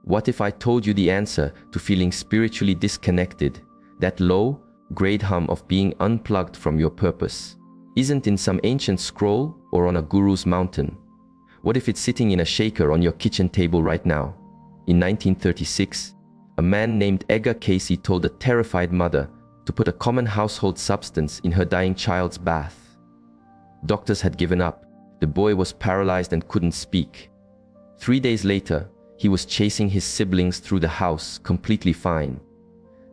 What if I told you the answer to feeling spiritually disconnected, that low-grade hum of being unplugged from your purpose, isn't in some ancient scroll or on a guru's mountain? What if it's sitting in a shaker on your kitchen table right now? In 1936, a man named Edgar Cayce told a terrified mother to put a common household substance in her dying child's bath. Doctors had given up. The boy was paralyzed and couldn't speak. 3 days later, he was chasing his siblings through the house, completely fine.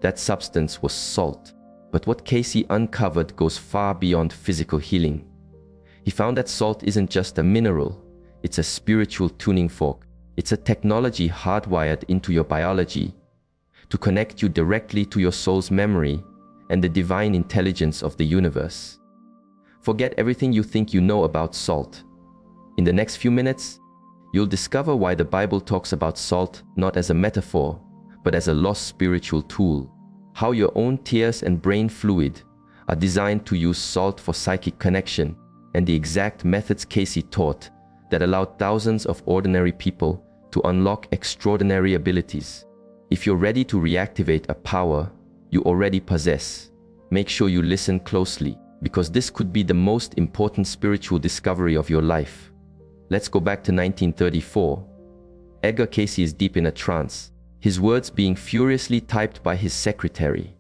That substance was salt. But what Cayce uncovered goes far beyond physical healing. He found that salt isn't just a mineral, it's a spiritual tuning fork. It's a technology hardwired into your biology to connect you directly to your soul's memory and the divine intelligence of the universe. Forget everything you think you know about salt. In the next few minutes, you'll discover why the Bible talks about salt not as a metaphor, but as a lost spiritual tool. How your own tears and brain fluid are designed to use salt for psychic connection, and the exact methods Cayce taught that allowed thousands of ordinary people to unlock extraordinary abilities. If you're ready to reactivate a power you already possess, make sure you listen closely, because this could be the most important spiritual discovery of your life. Let's go back to 1934. Edgar Cayce is deep in a trance, his words being furiously typed by his secretary.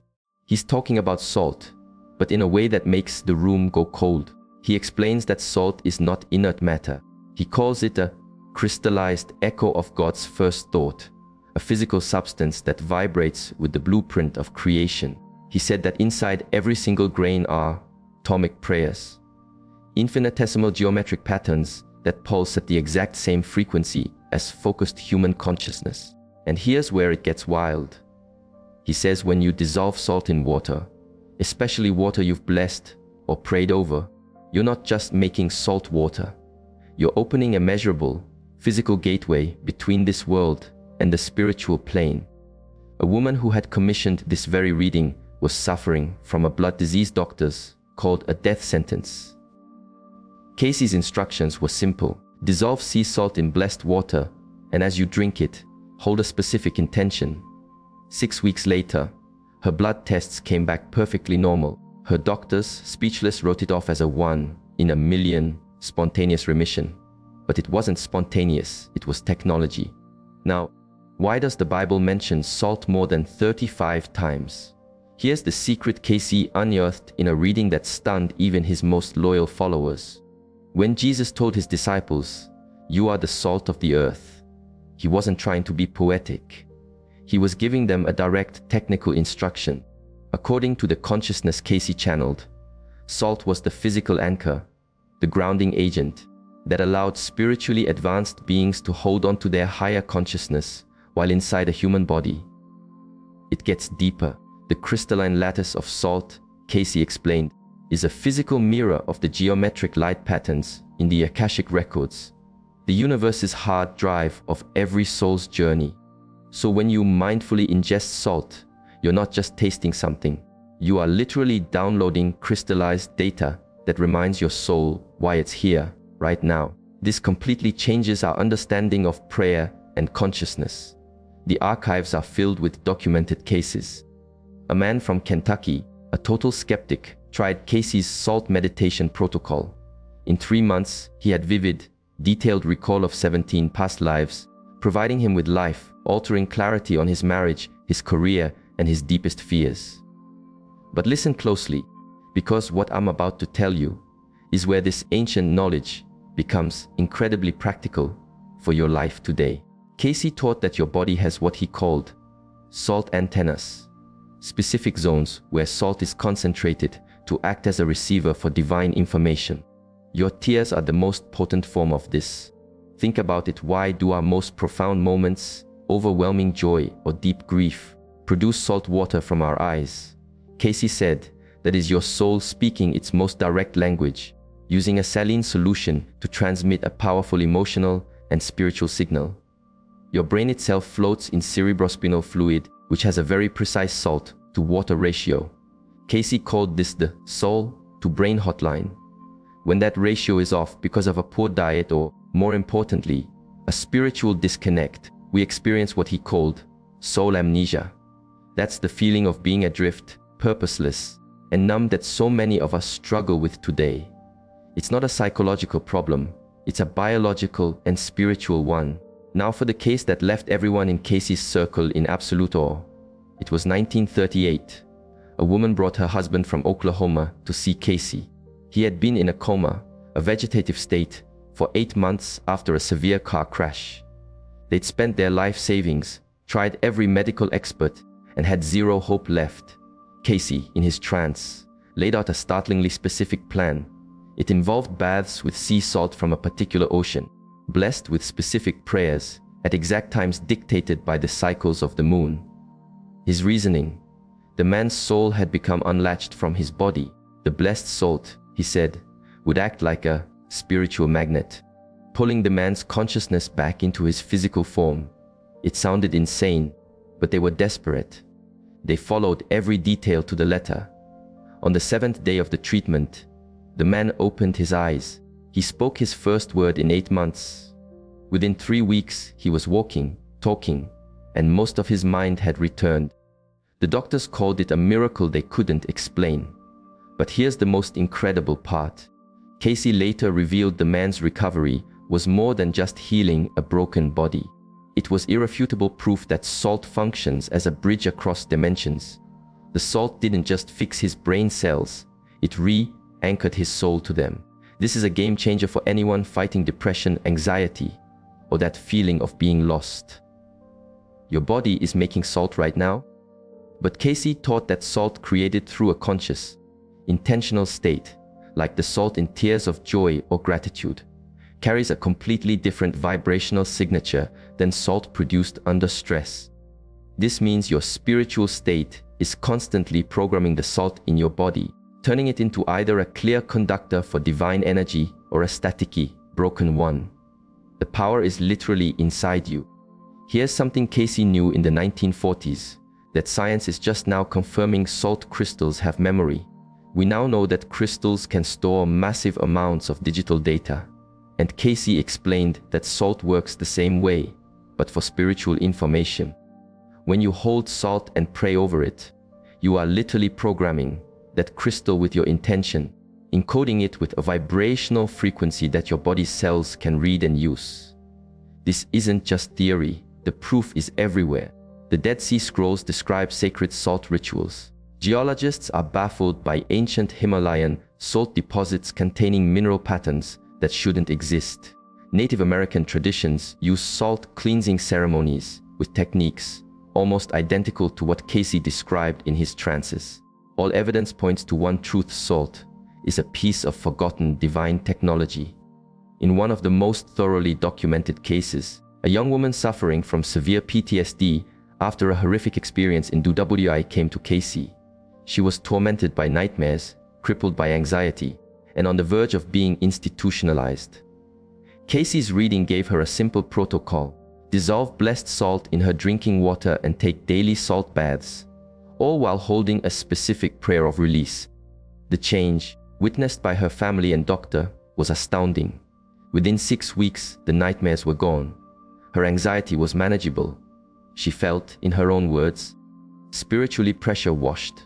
He's talking about salt, but in a way that makes the room go cold. He explains that salt is not inert matter. He calls it a crystallized echo of God's first thought, a physical substance that vibrates with the blueprint of creation. He said that inside every single grain are atomic prayers, infinitesimal geometric patterns that pulse at the exact same frequency as focused human consciousness. And here's where it gets wild. He says when you dissolve salt in water, especially water you've blessed or prayed over, you're not just making salt water. You're opening a measurable, physical gateway between this world and the spiritual plane. A woman who had commissioned this very reading was suffering from a blood disease doctors called a death sentence. Cayce's instructions were simple. Dissolve sea salt in blessed water, and as you drink it, hold a specific intention. 6 weeks later, her blood tests came back perfectly normal. Her doctors, speechless, wrote it off as a 1 in a million spontaneous remission. But it wasn't spontaneous, it was technology. Now, why does the Bible mention salt more than 35 times? Here's the secret Cayce unearthed in a reading that stunned even his most loyal followers. When Jesus told his disciples, "You are the salt of the earth," he wasn't trying to be poetic. He was giving them a direct technical instruction. According to the consciousness Cayce channeled, salt was the physical anchor, the grounding agent that allowed spiritually advanced beings to hold on to their higher consciousness while inside a human body. It gets deeper. The crystalline lattice of salt, Cayce explained, is a physical mirror of the geometric light patterns in the Akashic records, the universe's hard drive of every soul's journey. So when you mindfully ingest salt, you're not just tasting something. You are literally downloading crystallized data that reminds your soul why it's here, right now. This completely changes our understanding of prayer and consciousness. The archives are filled with documented cases. A man from Kentucky, a total skeptic, tried Cayce's salt meditation protocol. In 3 months, he had vivid, detailed recall of 17 past lives, providing him with life-altering clarity on his marriage, his career, and his deepest fears. But listen closely, because what I'm about to tell you is where this ancient knowledge becomes incredibly practical for your life today. Cayce taught that your body has what he called salt antennas, specific zones where salt is concentrated to act as a receiver for divine information. Your tears are the most potent form of this. Think about it. Why do our most profound moments, overwhelming joy or deep grief, produce salt water from our eyes? Cayce said that is your soul speaking its most direct language, using a saline solution to transmit a powerful emotional and spiritual signal. Your brain itself floats in cerebrospinal fluid, which has a very precise salt to water ratio. Cayce called this the soul to brain hotline. When that ratio is off because of a poor diet or, more importantly, a spiritual disconnect, we experience what he called soul amnesia. That's the feeling of being adrift, purposeless, and numb that so many of us struggle with today. It's not a psychological problem, it's a biological and spiritual one. Now for the case that left everyone in Casey's circle in absolute awe. It was 1938. A woman brought her husband from Oklahoma to see Casey. He had been in a coma, a vegetative state, for 8 months after a severe car crash. They'd spent their life savings, tried every medical expert, and had zero hope left. Casey, in his trance, laid out a startlingly specific plan. It involved baths with sea salt from a particular ocean, blessed with specific prayers at exact times dictated by the cycles of the moon. His reasoning: the man's soul had become unlatched from his body. The blessed salt, he said, would act like a spiritual magnet, pulling the man's consciousness back into his physical form. It sounded insane, but they were desperate. They followed every detail to the letter. On the 7th day of the treatment, the man opened his eyes. He spoke his first word in 8 months. Within 3 weeks, he was walking, talking, and most of his mind had returned. The doctors called it a miracle they couldn't explain. But here's the most incredible part. Casey later revealed the man's recovery was more than just healing a broken body. It was irrefutable proof that salt functions as a bridge across dimensions. The salt didn't just fix his brain cells, it re-anchored his soul to them. This is a game changer for anyone fighting depression, anxiety, or that feeling of being lost. Your body is making salt right now, but Casey taught that salt created through a conscious, intentional state, like the salt in tears of joy or gratitude, carries a completely different vibrational signature than salt produced under stress. This means your spiritual state is constantly programming the salt in your body, turning it into either a clear conductor for divine energy or a staticky, broken one. The power is literally inside you. Here's something Casey knew in the 1940s, that science is just now confirming: salt crystals have memory. We now know that crystals can store massive amounts of digital data. And Casey explained that salt works the same way, but for spiritual information. When you hold salt and pray over it, you are literally programming that crystal with your intention, encoding it with a vibrational frequency that your body's cells can read and use. This isn't just theory, the proof is everywhere. The Dead Sea Scrolls describe sacred salt rituals. Geologists are baffled by ancient Himalayan salt deposits containing mineral patterns that shouldn't exist. Native American traditions use salt cleansing ceremonies with techniques almost identical to what Casey described in his trances. All evidence points to one truth: salt is a piece of forgotten divine technology. In one of the most thoroughly documented cases, a young woman suffering from severe PTSD after a horrific experience in Dubai came to Casey. She was tormented by nightmares, crippled by anxiety, and on the verge of being institutionalized. Casey's reading gave her a simple protocol: dissolve blessed salt in her drinking water and take daily salt baths, all while holding a specific prayer of release. The change, witnessed by her family and doctor, was astounding. Within 6 weeks, the nightmares were gone. Her anxiety was manageable. She felt, in her own words, spiritually pressure washed.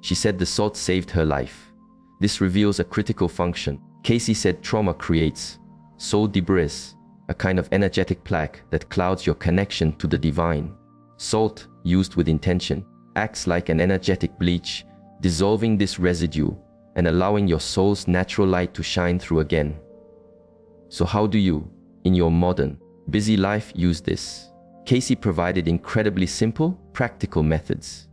She said the salt saved her life. This reveals a critical function. Casey said trauma creates soul debris, a kind of energetic plaque that clouds your connection to the divine. Salt, used with intention, acts like an energetic bleach, dissolving this residue and allowing your soul's natural light to shine through again. So how do you, in your modern, busy life, use this? Casey provided incredibly simple, practical methods.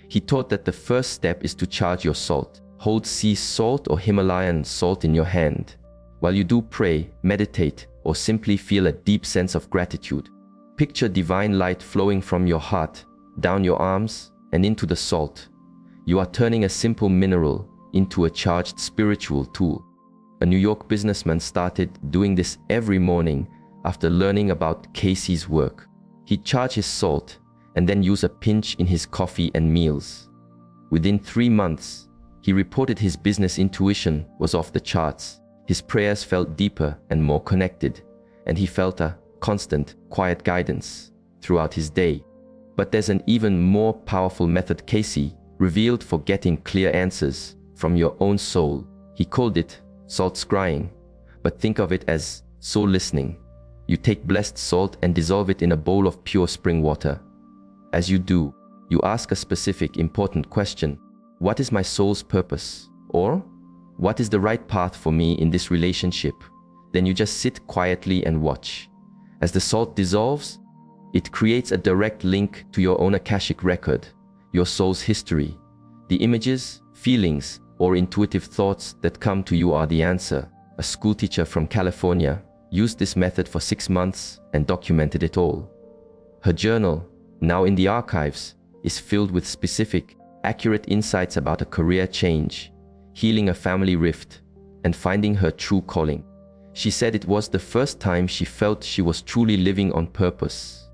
He taught that the first step is to charge your salt. Hold sea salt or Himalayan salt in your hand. While you do pray, meditate, or simply feel a deep sense of gratitude, picture divine light flowing from your heart, down your arms, and into the salt. You are turning a simple mineral into a charged spiritual tool. A New York businessman started doing this every morning after learning about Casey's work. He'd charge his salt and then use a pinch in his coffee and meals. Within 3 months, he reported his business intuition was off the charts. His prayers felt deeper and more connected, and he felt a constant, quiet guidance. throughout his day. But there's an even more powerful method Casey revealed for getting clear answers from your own soul. He called it salt scrying, but think of it as soul listening. You take blessed salt and dissolve it in a bowl of pure spring water. As you do, you ask a specific, important question. What is my soul's purpose? Or, what is the right path for me in this relationship? Then you just sit quietly and watch. As the salt dissolves, it creates a direct link to your own Akashic record, your soul's history. The images, feelings, or intuitive thoughts that come to you are the answer. A schoolteacher from California used this method for 6 months and documented it all. Her journal, now in the archives, is filled with specific, accurate insights about a career change, healing a family rift, and finding her true calling. She said it was the first time she felt she was truly living on purpose.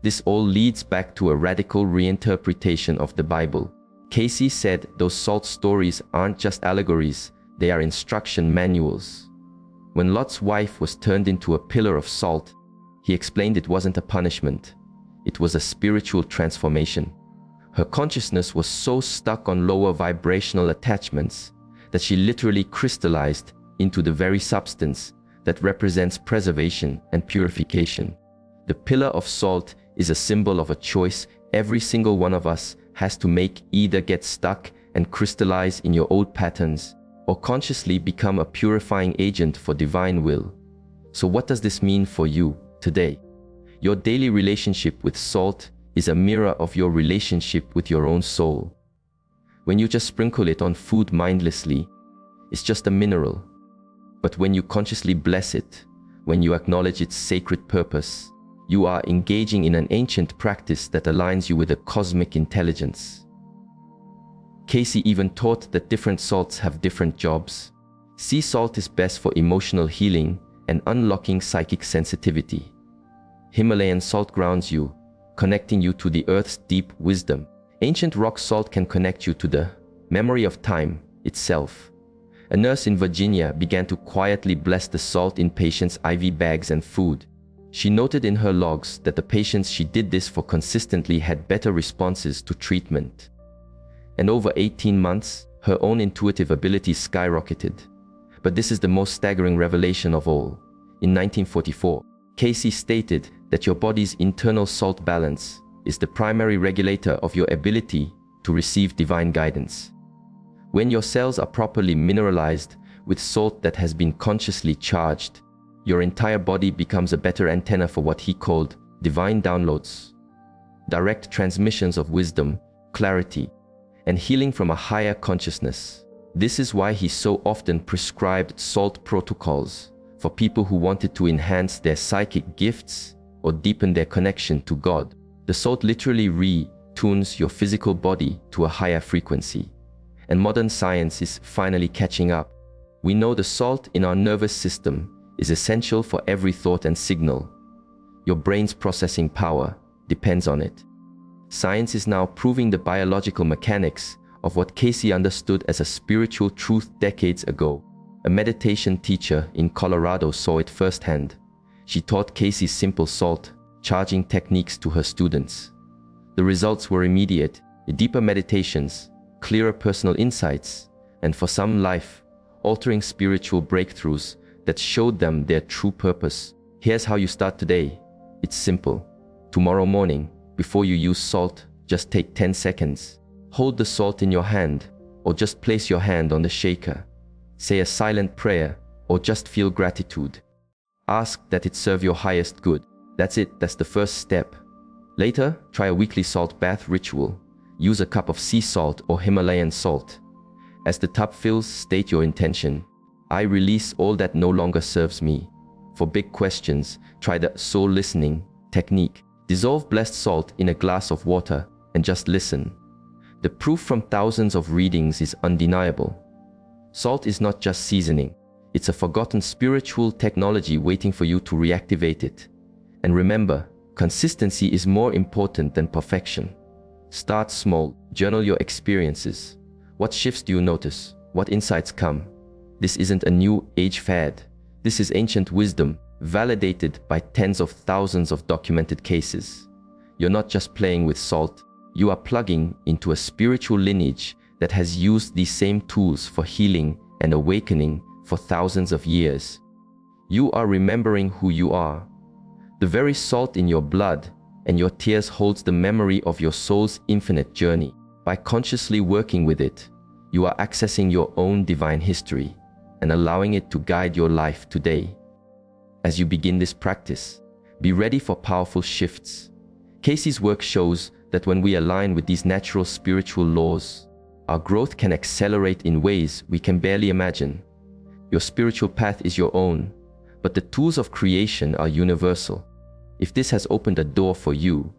This all leads back to a radical reinterpretation of the Bible. Casey said those salt stories aren't just allegories, they are instruction manuals. When Lot's wife was turned into a pillar of salt, he explained it wasn't a punishment. It was a spiritual transformation. Her consciousness was so stuck on lower vibrational attachments that she literally crystallized into the very substance that represents preservation and purification. The pillar of salt is a symbol of a choice every single one of us has to make: either get stuck and crystallize in your old patterns, or consciously become a purifying agent for divine will. So what does this mean for you today? Your daily relationship with salt is a mirror of your relationship with your own soul. When you just sprinkle it on food mindlessly, it's just a mineral. But when you consciously bless it, when you acknowledge its sacred purpose, you are engaging in an ancient practice that aligns you with a cosmic intelligence. Casey even taught that different salts have different jobs. Sea salt is best for emotional healing and unlocking psychic sensitivity. Himalayan salt grounds you, connecting you to the earth's deep wisdom. Ancient rock salt can connect you to the memory of time itself. A nurse in Virginia began to quietly bless the salt in patients' IV bags and food. She noted in her logs that the patients she did this for consistently had better responses to treatment. And over 18 months, her own intuitive abilities skyrocketed. But this is the most staggering revelation of all. In 1944, Casey stated that your body's internal salt balance is the primary regulator of your ability to receive divine guidance. When your cells are properly mineralized with salt that has been consciously charged, your entire body becomes a better antenna for what he called divine downloads, direct transmissions of wisdom, clarity, and healing from a higher consciousness. This is why he so often prescribed salt protocols for people who wanted to enhance their psychic gifts or deepen their connection to God. The salt literally retunes your physical body to a higher frequency. And modern science is finally catching up. We know the salt in our nervous system is essential for every thought and signal. Your brain's processing power depends on it. Science is now proving the biological mechanics of what Casey understood as a spiritual truth decades ago. A meditation teacher in Colorado saw it firsthand. She taught Casey's simple salt charging techniques to her students. The results were immediate: deeper meditations, clearer personal insights, and for some life-altering spiritual breakthroughs that showed them their true purpose. Here's how you start today. It's simple. Tomorrow morning, before you use salt, just take 10 seconds. Hold the salt in your hand, or just place your hand on the shaker. Say a silent prayer, or just feel gratitude. Ask that it serve your highest good. That's it, that's the first step. Later, try a weekly salt bath ritual. Use a cup of sea salt or Himalayan salt. As the tub fills, state your intention. I release all that no longer serves me. For big questions, try the soul listening technique. Dissolve blessed salt in a glass of water and just listen. The proof from thousands of readings is undeniable. Salt is not just seasoning. It's a forgotten spiritual technology waiting for you to reactivate it. And remember, consistency is more important than perfection. Start small. Journal your experiences. What shifts do you notice? What insights come? This isn't a new age fad. This is ancient wisdom, validated by tens of thousands of documented cases. you're not just playing with salt, you are plugging into a spiritual lineage that has used these same tools for healing and awakening for thousands of years. You are remembering who you are. The very salt in your blood and your tears holds the memory of your soul's infinite journey. By consciously working with it, you are accessing your own divine history and allowing it to guide your life today. As you begin this practice, be ready for powerful shifts. Casey's work shows that when we align with these natural spiritual laws, our growth can accelerate in ways we can barely imagine. Your spiritual path is your own, but the tools of creation are universal. If this has opened a door for you,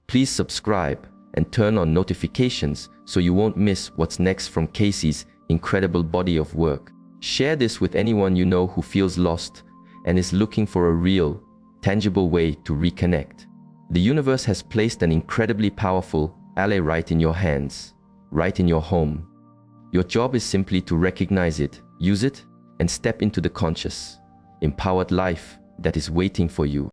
please subscribe and turn on notifications so you won't miss what's next from Casey's incredible body of work. Share this with anyone you know who feels lost and is looking for a real, tangible way to reconnect. The universe has placed an incredibly powerful ally right in your hands, right in your home. Your job is simply to recognize it, use it, and step into the conscious, empowered life that is waiting for you.